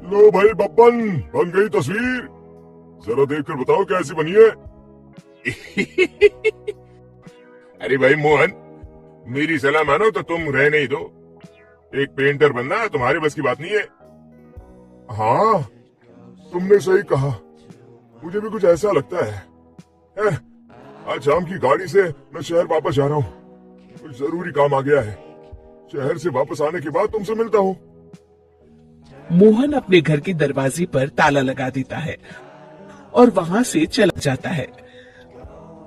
लो भाई बब्बन, बन गई तस्वीर। जरा देखकर बताओ कैसी बनी है। अरे भाई मोहन, मेरी सलाह मानो तो तुम रहने ही दो। एक पेंटर बनना तुम्हारे बस की बात नहीं है। हाँ, तुमने सही कहा, मुझे भी कुछ ऐसा लगता है। आज शाम की गाड़ी से मैं शहर वापस जा रहा हूँ। कुछ जरूरी काम आ गया है। शहर से वापस आने के बाद तुमसे मिलता हूँ। मोहन अपने घर के दरवाजे पर ताला लगा देता है और वहां से चला जाता है।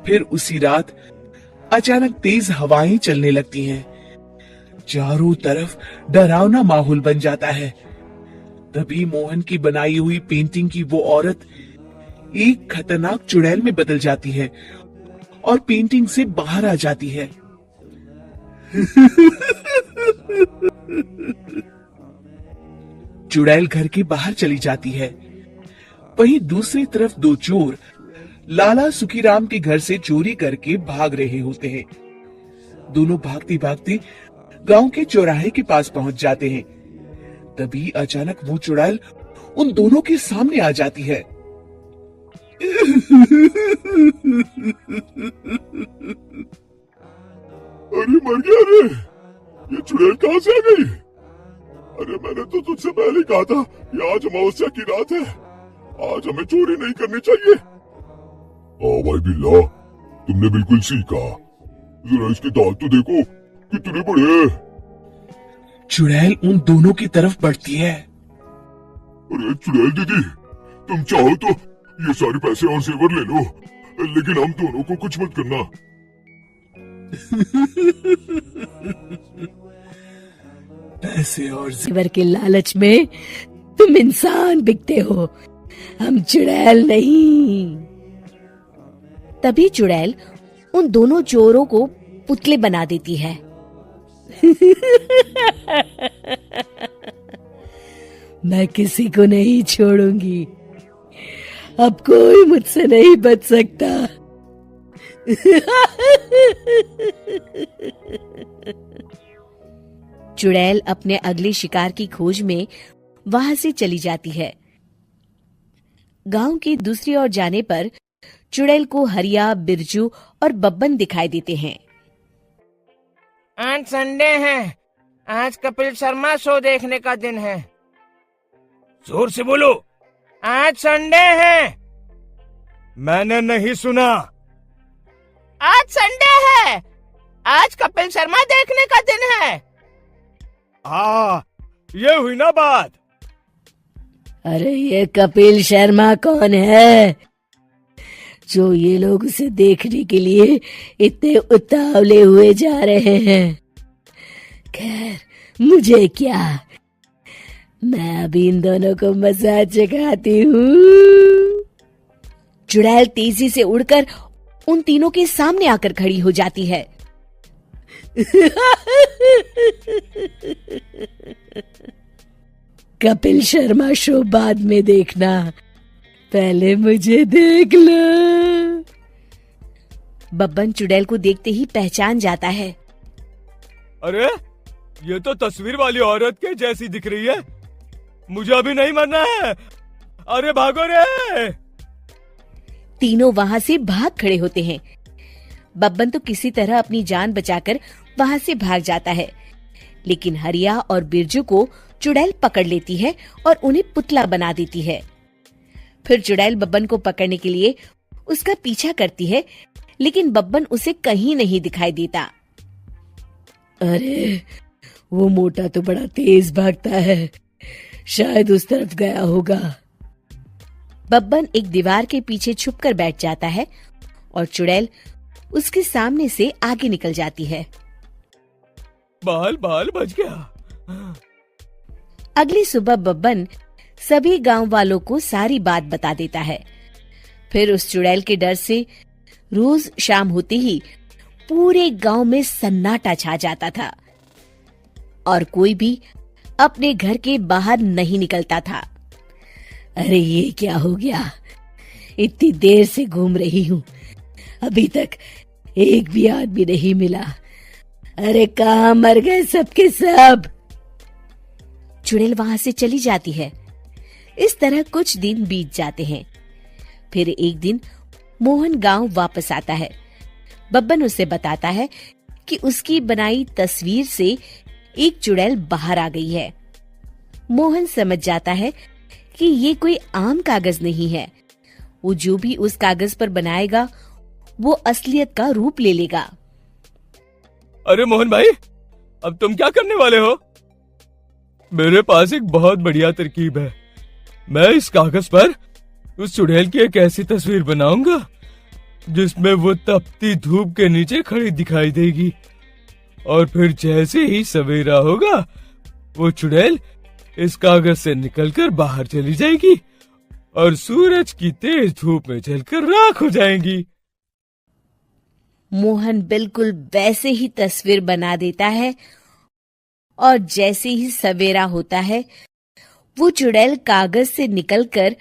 फिर उसी रात अचानक तेज हवाएं चलने लगती हैं। चारों तरफ डरावना माहौल बन जाता है। तभी मोहन की बनाई हुई पेंटिंग की वो औरत एक खतरनाक चुड़ैल में बदल जाती है और पेंटिंग से बाहर आ जाती है। चुड़ैल घर के बाहर चली जाती है। वहीं दूसरी तरफ दो चोर लाला सुखीराम के घर से चोरी करके भाग रहे होते हैं। दोनों भागते भागते गांव के चौराहे के पास पहुंच जाते हैं। तभी अचानक वो चुड़ैल उन दोनों के सामने आ जाती है। अरे मर गया रे, ये चुड़ैल कहाँ से आ गई? अरे मैंने तो तुझसे पहले कहा था कि आज अमावस्या की रात है, आज हमें चोरी नहीं करनी चाहिए। हाँ भाई बिल्ला, तुमने बिल्कुल सही कहा। जरा इसके दांत तो देखो, कितने बड़े हैं। चुड़ैल उन दोनों की तरफ बढ़ती है। अरे चुड़ैल दीदी, तुम चाहो तो ये सारे पैसे और जेवर ले लो, लेकिन हम दोनों को कुछ मत करना। पैसे और जेवर के लालच में तुम इंसान बिकते हो, हम चुड़ैल नहीं। तभी चुड़ैल उन दोनों चोरों को पुतले बना देती है। मैं किसी को नहीं छोड़ूंगी, अब कोई मुझसे नहीं बच सकता। चुड़ैल अपने अगले शिकार की खोज में वहां से चली जाती है। गांव की दूसरी ओर जाने पर चुड़ैल को हरिया, बिरजू और बब्बन दिखाई देते हैं। आज संडे है, आज कपिल शर्मा शो देखने का दिन है। जोर से बोलो। आज संडे है। मैंने नहीं सुना। आज संडे है, आज कपिल शर्मा देखने का दिन है। हाँ, ये हुई ना बात। अरे ये कपिल शर्मा कौन है जो ये लोग उसे देखने के लिए इतने उतावले हुए जा रहे हैं? खैर मुझे क्या, मैं अभी इन दोनों को मजा चखाती हूँ। चुड़ैल तेजी से उड़कर उन तीनों के सामने आकर खड़ी हो जाती है। कपिल शर्मा शो बाद में देखना, पहले मुझे देख लो। बब्बन चुड़ैल को देखते ही पहचान जाता है। अरे ये तो तस्वीर वाली औरत के जैसी दिख रही है। मुझे अभी नहीं मरना है। अरे भागो रे। तीनों वहां से भाग खड़े होते हैं। बब्बन तो किसी तरह अपनी जान बचाकर वहां से भाग जाता है, लेकिन हरिया और बिरजू को चुड़ैल पकड़ लेती है और उन्हें पुतला बना देती है। फिर चुड़ैल बब्बन को पकड़ने के लिए उसका पीछा करती है, लेकिन बब्बन उसे कहीं नहीं दिखाई देता। अरे वो मोटा तो बड़ा तेज भागता है, शायद उस तरफ गया होगा। बब्बन एक दीवार के पीछे छुपकर बैठ जाता है और चुड़ैल उसके सामने से आगे निकल जाती है। बाल बच गया। अगली सुबह बब्बन सभी गांव वालों को सारी बात बता देता है। फिर उस चुड़ैल के डर से रोज शाम होते ही पूरे गांव में सन्नाटा छा जाता था और कोई भी अपने घर के बाहर नहीं निकलता था। अरे ये क्या हो गया, इतनी देर से घूम रही हूँ, अभी तक एक भी आदमी नहीं मिला। अरे कहाँ मर गए सबके सब। चुड़ैल वहां से चली जाती है, इस तरह कुछ दिन बीत जाते हैं। फिर एक दिन मोहन गांव वापस आता है। बब्बन उसे बताता है कि उसकी बनाई तस्वीर से एक चुड़ैल बाहर आ गई है। मोहन समझ जाता है कि ये कोई आम कागज नहीं है। वो जो भी उस कागज पर बनाएगा वो असलियत का रूप ले लेगा। अरे मोहन भाई, अब तुम क्या करने वाले हो? मेरे पास एक बहुत बढ़िया तरकीब है। मैं इस कागज पर उस चुड़ैल की एक ऐसी तस्वीर बनाऊंगा जिसमें वो तपती धूप के नीचे खड़ी दिखाई देगी, और फिर जैसे ही सवेरा होगा वो चुड़ैल इस कागज से निकलकर बाहर चली जाएगी और सूरज की तेज धूप में जलकर राख हो जाएंगी। मोहन बिल्कुल वैसे ही तस्वीर बना देता है और जैसे ही सवेरा होता है वो चुड़ैल कागज से निकलकर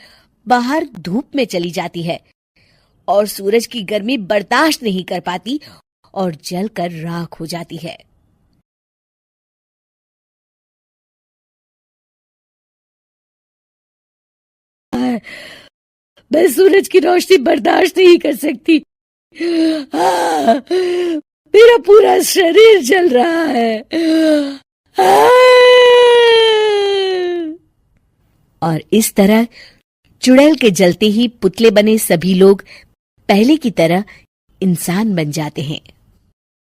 बाहर धूप में चली जाती है और सूरज की गर्मी बर्दाश्त नहीं कर पाती और जलकर राख हो जाती है। मैं सूरज की रोशनी बर्दाश्त नहीं कर सकती। मेरा पूरा शरीर जल रहा है। और इस तरह चुड़ैल के जलते ही पुतले बने सभी लोग पहले की तरह इंसान बन जाते हैं।